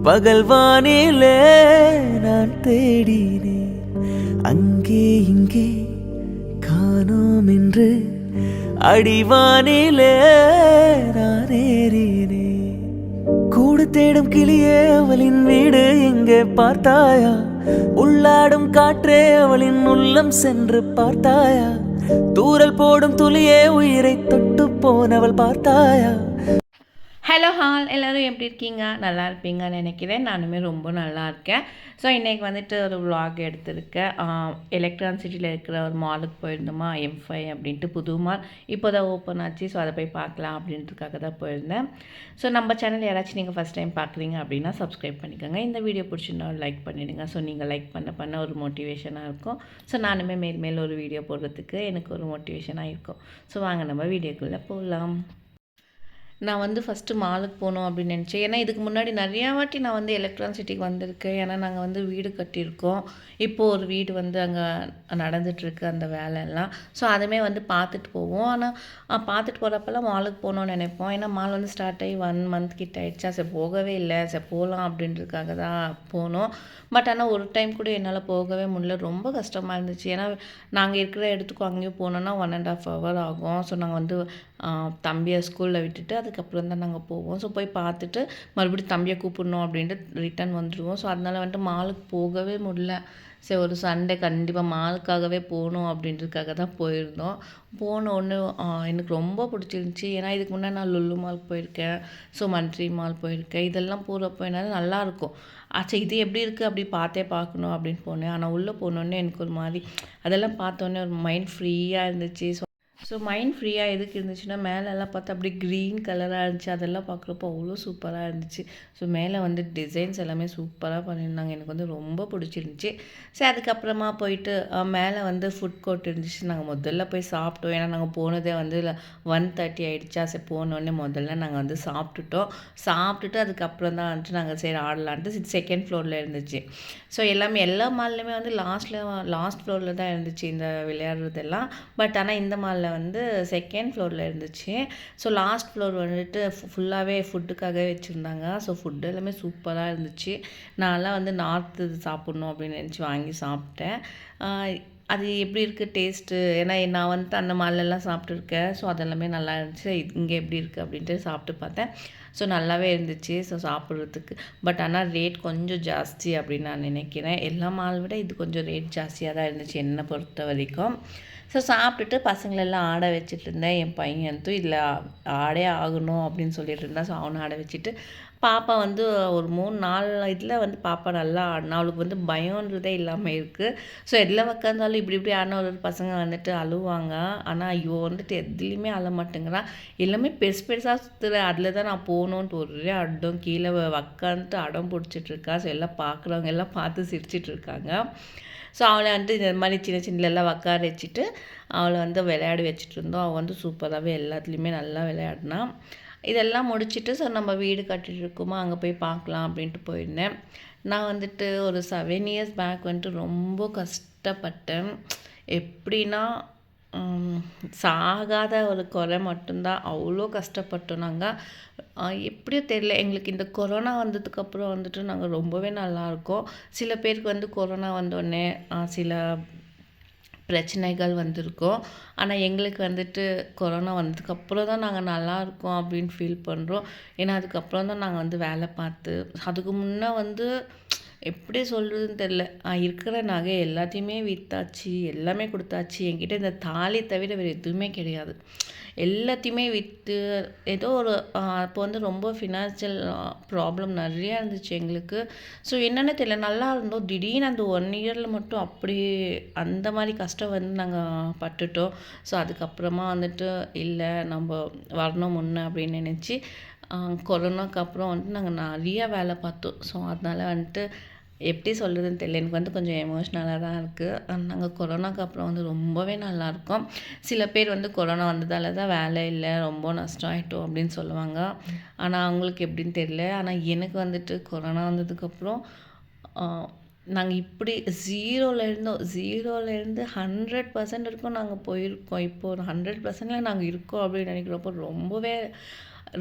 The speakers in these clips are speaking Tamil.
பகல் வானிலே நான் தேடினேன், அங்கே இங்கே காணோம் என்று அடிவானிலே நான் ஏறினேன். கூடு தேடும் கிளியே அவளின் வீடு எங்கே பார்த்தாயா? உள்ளாடும் காற்றே அவளின் உள்ளம் சென்று பார்த்தாயா? தூரல் போடும் துளியே உயிரை தொட்டு போனவள் பார்த்தாயா? ஹலோ ஹால் எல்லோரும் எப்படி இருக்கீங்க? நல்லா இருப்பீங்கன்னு நினைக்கிறேன். நானுமே ரொம்ப நல்லா இருக்கேன். ஸோ இன்றைக்கி வந்துட்டு ஒரு விலாக் எடுத்திருக்கேன். எலக்ட்ரான் சிட்டியில் இருக்கிற ஒரு மாலுக்கு போயிருந்தோமா, M5 அப்படின்ட்டு புது மால் இப்போ தான் ஓப்பன் ஆச்சு. ஸோ அதை போய் பார்க்கலாம் அப்படின்றதுக்காக தான் போயிருந்தேன். ஸோ நம்ம சேனல் யாராச்சும் நீங்கள் ஃபஸ்ட் டைம் பார்க்குறீங்க அப்படின்னா சப்ஸ்கிரைப் பண்ணிக்கோங்க. இந்த வீடியோ பிடிச்சிருந்தா லைக் பண்ணிவிடுங்க. ஸோ நீங்கள் லைக் பண்ண ஒரு மோட்டிவேஷனாக இருக்கும். ஸோ நானுமே மேல் ஒரு வீடியோ போடுறதுக்கு எனக்கு ஒரு மோட்டிவேஷனாக இருக்கும். ஸோ வாங்க நம்ம வீடியோக்குள்ளே போகலாம். நான் வந்து ஃபஸ்ட்டு மாலுக்கு போகணும் அப்படின்னு நினச்சேன். ஏன்னா இதுக்கு முன்னாடி நிறையா வாட்டி நான் வந்து எலக்ட்ரான் சிட்டிக்கு வந்திருக்கேன். ஏன்னா நாங்கள் வந்து வீடு கட்டியிருக்கோம். இப்போது ஒரு வீடு வந்து அங்கே நடந்துகிட்ருக்கு அந்த வேலையெல்லாம். ஸோ அதுவுமே வந்து பார்த்துட்டு போவோம். ஆனால் பார்த்துட்டு போகிறப்பெல்லாம் மாலுக்கு போகணுன்னு நினைப்போம். ஏன்னா மால் வந்து ஸ்டார்ட் ஆகி 1 மந்த் கிட்ட ஆகிடுச்சா. சரி போகவே இல்லை, சரி போகலாம் அப்படின்றதுக்காக தான் போனோம். பட் ஆனால் ஒரு டைம் கூட என்னால் போகவே முடியல. ரொம்ப கஷ்டமாக இருந்துச்சு. ஏன்னா நாங்கள் இருக்கிற இடத்துக்கும் அங்கேயும் போனோன்னா 1.5 hour ஆகும். ஸோ நாங்கள் வந்து தம்பியை ஸ்கூலில் விட்டுட்டு அதுக்கப்புறம் தான் நாங்கள் போவோம். ஸோ போய் பார்த்துட்டு மறுபடியும் தம்பியை கூப்பிடணும் அப்படின்ட்டு ரிட்டன் வந்துடுவோம். ஸோ அதனால் வந்துட்டு மாலுக்கு போகவே முடியல. சரி ஒரு சண்டே கண்டிப்பாக மாலுக்காகவே போகணும் அப்படின்றதுக்காக தான் போயிருந்தோம். போன ஒன்று எனக்கு ரொம்ப பிடிச்சிருந்துச்சி. ஏன்னா இதுக்கு முன்னாடி நான் லுல்லு மால் போயிருக்கேன். ஸோ மன்ட்ரி மால் போயிருக்கேன். இதெல்லாம் போகிறப்போ என்னால் நல்லாயிருக்கும். ஆச்சா இது எப்படி இருக்குது அப்படி பார்க்கணும் அப்படின்னு போனேன். ஆனால் உள்ளே போனோடனே எனக்கு ஒரு மாதிரி அதெல்லாம் பார்த்தோன்னே ஒரு மைண்ட் ஃப்ரீயாக இருந்துச்சு. ஸோ மைண்ட் ஃப்ரீயாக எதுக்கு இருந்துச்சுன்னா மேலெல்லாம் பார்த்தா அப்படி க்ரீன் கலராக இருந்துச்சு. அதெல்லாம் பார்க்குறப்போ அவ்வளோ சூப்பராக இருந்துச்சு. ஸோ மேலே வந்து டிசைன்ஸ் எல்லாமே சூப்பராக பண்ணியிருந்தாங்க. எனக்கு வந்து ரொம்ப பிடிச்சிருந்துச்சி. சரி அதுக்கப்புறமா போயிட்டு மேலே வந்து ஃபுட் கோர்ட் இருந்துச்சு. நாங்கள் முதல்ல போய் சாப்பிட்டோம். ஏன்னா நாங்கள் போனதே வந்து 1:30 ஆகிடுச்சா. சரி போனோடனே முதல்ல நாங்கள் வந்து சாப்பிட்டுட்டு அதுக்கப்புறம் தான் வந்துட்டு நாங்கள் சரி ஆடலான்ட்டு செகண்ட் ஃப்ளோரில் இருந்துச்சு. ஸோ எல்லா மால்லையுமே வந்து லாஸ்ட் ஃப்ளோரில் தான் இருந்துச்சு இந்த விளையாடுறதெல்லாம். பட் ஆனால் இந்த மாலில் வந்து செகண்ட் ஃப்ளோரில் இருந்துச்சு. ஸோ லாஸ்ட் ஃப்ளோர் வந்துட்டு ஃபுல்லாகவே ஃபுட்டுக்காகவே வச்சுருந்தாங்க. ஸோ ஃபுட்டு எல்லாமே சூப்பராக இருந்துச்சு. நான்லாம் வந்து நார்த்து சாப்பிட்ணும் அப்படின்னு நினச்சி வாங்கி சாப்பிட்டேன். அது எப்படி இருக்குது டேஸ்ட்டு? ஏன்னா நான் வந்துட்டு அந்த மாலெல்லாம் சாப்பிட்ருக்கேன். ஸோ அதெல்லாமே நல்லா இருந்துச்சு. இங்கே எப்படி இருக்குது அப்படின்ட்டு சாப்பிட்டு பார்த்தேன். ஸோ நல்லாவே இருந்துச்சு. ஸோ சாப்பிட்றதுக்கு பட் ஆனால் ரேட் கொஞ்சம் ஜாஸ்தி அப்படின்னு நான் நினைக்கிறேன். எல்லா மால் விட இது கொஞ்சம் ரேட் ஜாஸ்தியாக தான் இருந்துச்சு என்னை பொறுத்த வரைக்கும். ஸோ சாப்பிட்டுட்டு பசங்களெல்லாம் ஆட வச்சுட்டு இருந்தேன். என் பையன் இதில் ஆடே ஆகணும் அப்படின்னு சொல்லிட்டு இருந்தான். ஸோ அவனை ஆட வச்சுட்டு பாப்பா வந்து ஒரு 3-4 இதில் வந்து பாப்பா நல்லா ஆடினா. அவளுக்கு வந்து பயன்றதே இல்லாமல் இருக்குது. ஸோ எதில் உட்காந்தாலும் இப்படி ஆடினா ஒரு பசங்க வந்துட்டு அழுவாங்க. ஆனால் ஐயோ வந்துட்டு எதுலேயுமே அழ மாட்டேங்கிறான். எல்லாமே பெருசாக சுற்றுற அதில் தான் நான் போகணுன்ட்டு ஒரே அடம் கீழே உக்காந்துட்டு அடம் பிடிச்சிட்ருக்கா. ஸோ எல்லாம் பார்க்குறவங்க எல்லாம் பார்த்து சிரிச்சிட்ருக்காங்க. ஸோ அவளை வந்துட்டு இந்த மாதிரி சின்னதெல்லாம் உட்கார வச்சுட்டு அவளை வந்து விளையாட வச்சுட்டு இருந்தோம். அவள் வந்து சூப்பராகவே எல்லாத்துலேயுமே நல்லா விளையாடினா. இதெல்லாம் முடிச்சுட்டு ஸோ நம்ம வீடு கட்டிட்டு இருக்கோமா அங்கே போய் பார்க்கலாம் அப்படின்ட்டு போயிருந்தேன். நான் வந்துட்டு ஒரு 7 years பேக் வந்துட்டு ரொம்ப கஷ்டப்பட்டேன். எப்படின்னா சாகாத ஒரு குறை மட்டும்தான். அவ்வளோ கஷ்டப்பட்டோம் நாங்கள். எப்படியோ தெரியல எங்களுக்கு இந்த கொரோனா வந்ததுக்கப்புறம் வந்துட்டு நாங்கள் ரொம்பவே நல்லாயிருக்கோம். சில பேருக்கு வந்து கொரோனா வந்தோடனே சில பிரச்சனைகள் வந்திருக்கோம். ஆனால் எங்களுக்கு வந்துட்டு கொரோனா வந்ததுக்கப்புறம் தான் நாங்கள் நல்லாயிருக்கோம் அப்படின்னு ஃபீல் பண்ணுறோம். ஏன்னா அதுக்கப்புறம் தான் நாங்கள் வந்து வேலை பார்த்து அதுக்கு முன்னே வந்து எப்படி சொல்கிறதுன்னு தெரில. இருக்கிற நகை எல்லாத்தையுமே விற்றாச்சு, எல்லாமே கொடுத்தாச்சு. என்கிட்ட இந்த தாலி தவிர வேறு எதுவுமே கிடையாது. எல்லாத்தையுமே விற்று ஏதோ ஒரு அப்போ வந்து ரொம்ப ஃபினான்ஷியல் ப்ராப்ளம் நிறையா இருந்துச்சு எங்களுக்கு. ஸோ என்னென்னு தெரியல நல்லா இருந்தோம். திடீர்னு அந்த 1 yearல் மட்டும் அப்படியே அந்த மாதிரி கஷ்டம் வந்து நாங்கள் பட்டுட்டோம். ஸோ அதுக்கப்புறமா வந்துட்டு இல்லை நம்ம வரணும் முன்னே அப்படின்னு நினச்சி கொரோனாக்கு அப்புறம் வந்துட்டு நாங்கள் நிறையா வேலை பார்த்தோம். ஸோ அதனால் வந்துட்டு எப்படி சொல்கிறதுன்னு தெரியல. எனக்கு வந்து கொஞ்சம் எமோஷ்னலாக தான் இருக்குது. நாங்கள் கொரோனாக்கு அப்புறம் வந்து ரொம்பவே நல்லாயிருக்கோம். சில பேர் வந்து கொரோனா வந்ததால் தான் வேலை இல்லை, ரொம்ப நஷ்டம் ஆகிட்டோம் அப்படின்னு சொல்லுவாங்க. ஆனால் அவங்களுக்கு எப்படின்னு தெரியல. ஆனால் எனக்கு வந்துட்டு கொரோனா வந்ததுக்கப்புறம் நாங்கள் இப்படி ஜீரோலேருந்து 100% வரைக்கும் நாங்கள் போயிருக்கோம். இப்போ ஒரு 100%ல நாங்கள் இருக்கோம் அப்படின்னு நினைக்கிறப்போ ரொம்பவே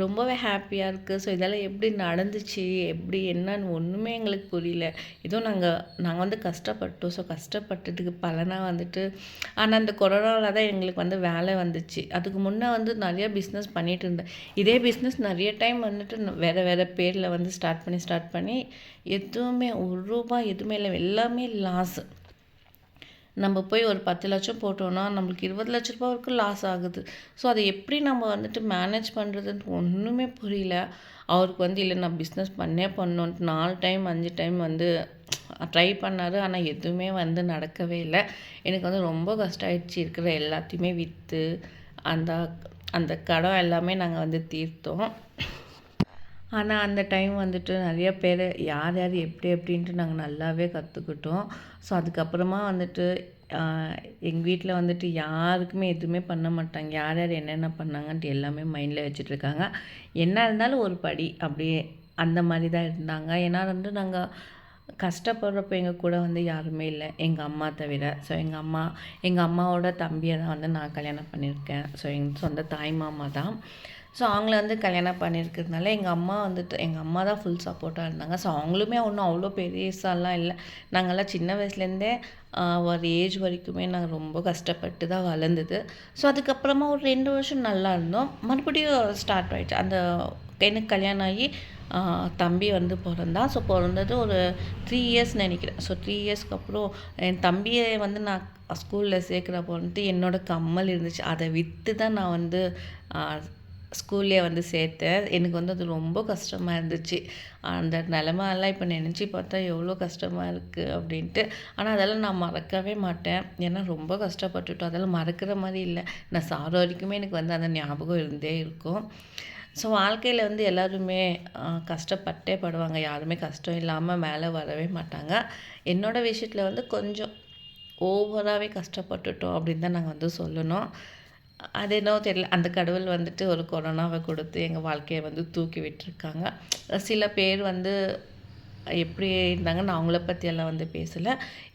ரொம்பவே ஹாப்பியாக இருக்குது. ஸோ இதெல்லாம் எப்படி நடந்துச்சு, எப்படி என்னன்னு ஒன்றுமே எங்களுக்கு புரியல. ஏதோ நாங்கள் வந்து கஷ்டப்பட்டோம். ஸோ கஷ்டப்பட்டதுக்கு பலனாக வந்துட்டு ஆனால் அந்த கொரோனாவில் தான் எங்களுக்கு வந்து வேலை வந்துச்சு. அதுக்கு முன்னே வந்து நிறைய பிஸ்னஸ் பண்ணிகிட்டு இருந்தேன். இதே பிஸ்னஸ் நிறைய டைம் வந்துட்டு வேறு பேரில் வந்து ஸ்டார்ட் பண்ணி எதுவுமே ரூபா எதுவுமே இல்லை, எல்லாமே லாஸு. நம்ம போய் ஒரு 10 லட்சம் போட்டோன்னா நம்மளுக்கு 20 லட்ச ரூபா வரைக்கும் லாஸ் ஆகுது. ஸோ அதை எப்படி நம்ம வந்துட்டு மேனேஜ் பண்ணுறதுன்னு ஒன்றுமே புரியல. அவருக்கு வந்து இல்லை நான் பிஸ்னஸ் பண்ணணுன்ட்டு 4 டைம் 5 டைம் வந்து ட்ரை பண்ணார். ஆனால் எதுவுமே வந்து நடக்கவே இல்லை. எனக்கு வந்து ரொம்ப கஷ்டம் ஆயிடுச்சு. இருக்கிற எல்லாத்தையுமே விற்று அந்த அந்த கடன் எல்லாமே நாங்கள் வந்து தீர்த்தோம். ஆனால் அந்த டைம் வந்துட்டு நிறைய பேர் யார் எப்படின்ட்டு நாங்கள் நல்லாவே கற்றுக்கிட்டோம். ஸோ அதுக்கப்புறமா வந்துட்டு எங்கள் வீட்டில் வந்துட்டு யாருக்குமே எதுவுமே பண்ண மாட்டாங்க. யார் என்னென்ன பண்ணாங்கன்ட்டு எல்லாமே மைண்டில் வச்சுட்ருக்காங்க. என்ன இருந்தாலும் ஒரு படி அப்படியே அந்த மாதிரி தான் இருந்தாங்க. ஏன்னா வந்து நாங்கள் கஷ்டப்படுறப்போ எங்கள் கூட வந்து யாருமே இல்லை, எங்கள் அம்மா தவிர. ஸோ எங்கள் அம்மாவோட தம்பியை தான் வந்து நான் கல்யாணம் பண்ணியிருக்கேன். ஸோ எங்கள் சொந்த தாய் மாமா தான். ஸோ அவங்கள வந்து கல்யாணம் பண்ணியிருக்கிறதுனால எங்கள் அம்மா தான் ஃபுல் சப்போர்ட்டாக இருந்தாங்க. ஸோ அவங்களுமே ஒன்றும் அவ்வளோ பெருசாலாம் இல்லை. நாங்கள்லாம் சின்ன வயசுலேருந்தே ஒரு ஏஜ் வரைக்குமே நாங்கள் ரொம்ப கஷ்டப்பட்டு தான் வளர்ந்தது. ஸோ அதுக்கப்புறமா ஒரு 2 வருஷம் நல்லா இருந்தோம். மறுபடியும் ஸ்டார்ட் ஆகிடுச்சு. எனக்கு கல்யாணம் ஆகி தம்பி வந்து பிறந்தான். ஸோ பிறந்தது ஒரு 3 இயர்ஸ் நினைக்கிறேன். ஸோ 3 இயர்ஸ்க்கு அப்புறம் என் தம்பியை வந்து நான் ஸ்கூலில் சேர்க்குறப்போ வந்துட்டு என்னோடய கம்மல் இருந்துச்சு. அதை விற்று தான் நான் வந்து ஸ்கூல்லே வந்து சேர்த்தேன். எனக்கு வந்து அது ரொம்ப கஷ்டமாக இருந்துச்சு. அந்த நிலமையெல்லாம் இப்போ நினச்சி பார்த்தா எவ்வளோ கஷ்டமாக இருக்குது அப்படின்ட்டு. ஆனால் அதெல்லாம் நான் மறக்கவே மாட்டேன். ஏன்னா ரொம்ப கஷ்டப்பட்டுட்டோம். அதெல்லாம் மறக்கிற மாதிரி இல்லை. நான் சாகிற வரைக்குமே எனக்கு வந்து அந்த ஞாபகம் இருந்தே இருக்கும். ஸோ வாழ்க்கையில் வந்து எல்லாருமே கஷ்டப்பட்டே படுவாங்க. யாருமே கஷ்டம் இல்லாமல் மேலே வரவே மாட்டாங்க. என்னோடய விஷயத்தில் வந்து கொஞ்சம் ஓவராகவே கஷ்டப்பட்டுட்டோம் அப்படின்னு தான் நாங்கள் வந்து சொல்லணும். அது என்னவோ தெரியல, அந்த கடவுள் வந்துட்டு ஒரு கொரோனாவை கொடுத்து எங்கள் வாழ்க்கையை வந்து தூக்கி விட்டுருக்காங்க. சில பேர் வந்து எப்படி இருந்தாங்க, நான் அவங்கள பற்றியெல்லாம் வந்து பேசலை.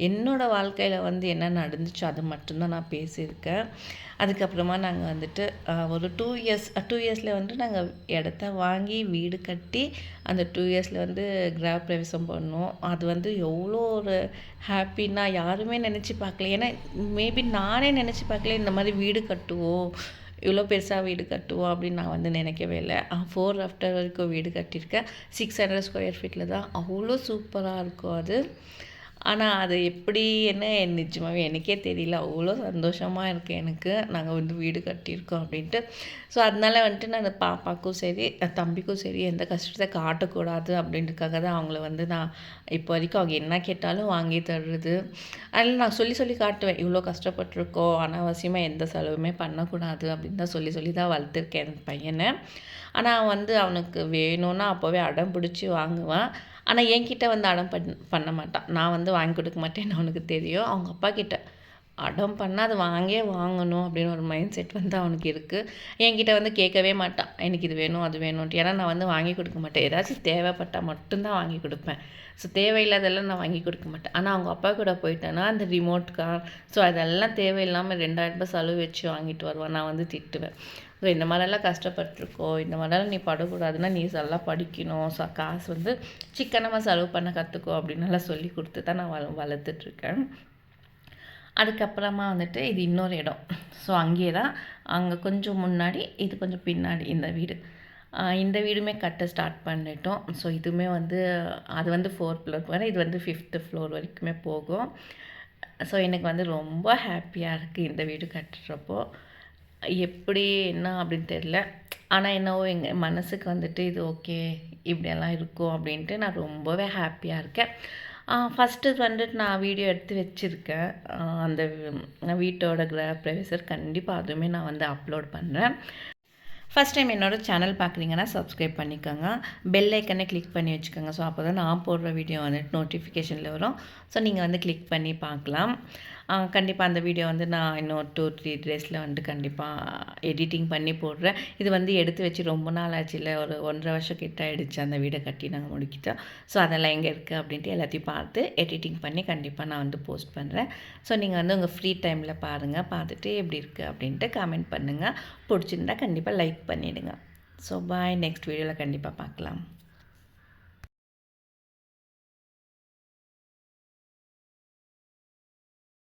என்னோடய வாழ்க்கையில் வந்து என்ன நடந்துச்சோ அது மட்டும்தான் நான் பேசியிருக்கேன். அதுக்கப்புறமா நாங்கள் வந்துட்டு ஒரு 2 இயர்ஸில் வந்து நாங்கள் இடத்த வாங்கி வீடு கட்டி அந்த 2 இயர்ஸில் வந்து கிரக பிரவேசம் பண்ணோம். அது வந்து எவ்வளோ ஒரு ஹாப்பின்னா யாருமே நினச்சி பார்க்கல. ஏன்னா மேபி நானே நினச்சி பார்க்கல இந்த மாதிரி வீடு கட்டுவோம், இவ்வளோ பெருசாக வீடு கட்டுவோம் அப்படின்னு நான் வந்து நினைக்கவே இல்லை. 4 ஆஃப்டர் வரைக்கும் வீடு கட்டியிருக்கேன். 600 ஸ்கொயர் ஃபீட்டில் தான். அவ்வளோ சூப்பராக இருக்கும் அது. ஆனால் அது எப்படி என்ன நிஜமாகவே எனக்கே தெரியல. அவ்வளோ சந்தோஷமாக இருக்குது எனக்கு, நாங்கள் வந்து வீடு கட்டியிருக்கோம் அப்படின்ட்டு. ஸோ அதனால வந்துட்டு நான் பாப்பாவுக்கும் சரி தம்பிக்கும் சரி எந்த கஷ்டத்தை காட்டக்கூடாது அப்படின்றதுக்காக தான் அவங்கள வந்து நான் இப்போ வரைக்கும் அவங்க என்ன கேட்டாலும் வாங்கி தர்றது. அதில் நான் சொல்லி காட்டுவேன், இவ்வளோ கஷ்டப்பட்டிருக்கோம், அனாவசியமாக எந்த செலவுமே பண்ணக்கூடாது அப்படின்னு தான் சொல்லி தான் வளர்த்துருக்கேன் என் பையனை. ஆனால் வந்து அவனுக்கு வேணும்னா அப்போவே அடம் பிடிச்சி வாங்குவான். ஆனால் என்கிட்ட வந்து அடம் பண்ண மாட்டான். நான் வந்து வாங்கி கொடுக்க மாட்டேன்னு அவனுக்கு தெரியும். அவங்க அப்பா கிட்ட அடம் பண்ணால் அது வாங்கணும் அப்படின்னு ஒரு மைண்ட் செட் வந்து அவனுக்கு இருக்குது. என்கிட்ட வந்து கேட்கவே மாட்டான், எனக்கு இது வேணும் அது வேணும்ன்ட்டு. ஏன்னா நான் வந்து வாங்கி கொடுக்க மாட்டேன். ஏதாச்சும் தேவைப்பட்டால் மட்டும்தான் வாங்கி கொடுப்பேன். ஸோ தேவையில்லாதெல்லாம் நான் வாங்கி கொடுக்க மாட்டேன். ஆனால் அவங்க அப்பா கூட போயிட்டேன்னா அந்த ரிமோட் கார் ஸோ அதெல்லாம் தேவையில்லாமல் 2000 ரூபாய் செலவு வச்சு வாங்கிட்டு வருவான். நான் வந்து திட்டுவேன், ஸோ இந்த மாதிரிலாம் கஷ்டப்பட்டுருக்கோம், இந்த மாதிரிலாம் நீ படக்கூடாதுன்னா நீ நல்லா படிக்கணும், காசு வந்து சிக்கனமாக செலவு பண்ண கற்றுக்கோ அப்படின்னலாம் சொல்லி கொடுத்து தான் நான் வளர்த்துட்ருக்கேன். அதுக்கப்புறமா வந்துட்டு இது இன்னொரு இடம். ஸோ அங்கேயே தான், அங்கே கொஞ்சம் முன்னாடி இது கொஞ்சம் பின்னாடி இந்த வீடுமே கட்ட ஸ்டார்ட் பண்ணிட்டோம். ஸோ இதுவுமே வந்து அது வந்து 4th ஃப்ளோர் வரை, இது வந்து 5th ஃப்ளோர் வரைக்குமே போகும். ஸோ எனக்கு வந்து ரொம்ப ஹாப்பியாக இருக்குது இந்த வீடு கட்டுறப்போ. எப்படி என்ன அப்படின்னு தெரில, ஆனால் என்னவோ எங்கள் மனசுக்கு வந்துட்டு இது ஓகே இப்படியெல்லாம் இருக்கும் அப்படின்ட்டு நான் ரொம்பவே ஹாப்பியாக இருக்கேன். ஃபஸ்ட்டு வந்துட்டு நான் வீடியோ எடுத்து வச்சுருக்கேன். அந்த வீட்டோட கிரக பிரவேசம் கண்டிப்பாக அதுவுமே நான் வந்து அப்லோட் பண்ணுறேன். ஃபஸ்ட் டைம் என்னோடய சேனல் பார்க்குறீங்கன்னா சப்ஸ்கிரைப் பண்ணிக்கோங்க, பெல் ஐக்கனை கிளிக் பண்ணி வச்சுக்கோங்க. ஸோ அப்போ தான் நான் போடுற வீடியோ வந்துட்டு நோட்டிஃபிகேஷனில் வரும். ஸோ நீங்கள் வந்து கிளிக் பண்ணி பார்க்கலாம். கண்டிப்பாக அந்த வீடியோ வந்து நான் இன்னும் 2-3 டேஸில் வந்து கண்டிப்பாக எடிட்டிங் பண்ணி போடுறேன். இது வந்து எடுத்து வச்சு ரொம்ப நாள் ஆச்சு, இல்லை ஒரு 1.5 வருஷம் கிட்ட ஆகிடுச்சு அந்த வீடை கட்டி நாங்கள் முடிக்கிட்டோம். ஸோ அதெல்லாம் எங்கே இருக்குது அப்படின்ட்டு எல்லாத்தையும் பார்த்து எடிட்டிங் பண்ணி கண்டிப்பாக நான் வந்து போஸ்ட் பண்ணுறேன். ஸோ நீங்கள் வந்து உங்கள் ஃப்ரீ டைமில் பாருங்கள், பார்த்துட்டு எப்படி இருக்குது அப்படின்ட்டு கமெண்ட் பண்ணுங்கள். பிடிச்சிருந்தா கண்டிப்பாக லைக் பண்ணிவிடுங்க. ஸோ பாய், நெக்ஸ்ட் வீடியோவில் கண்டிப்பாக பார்க்கலாம்.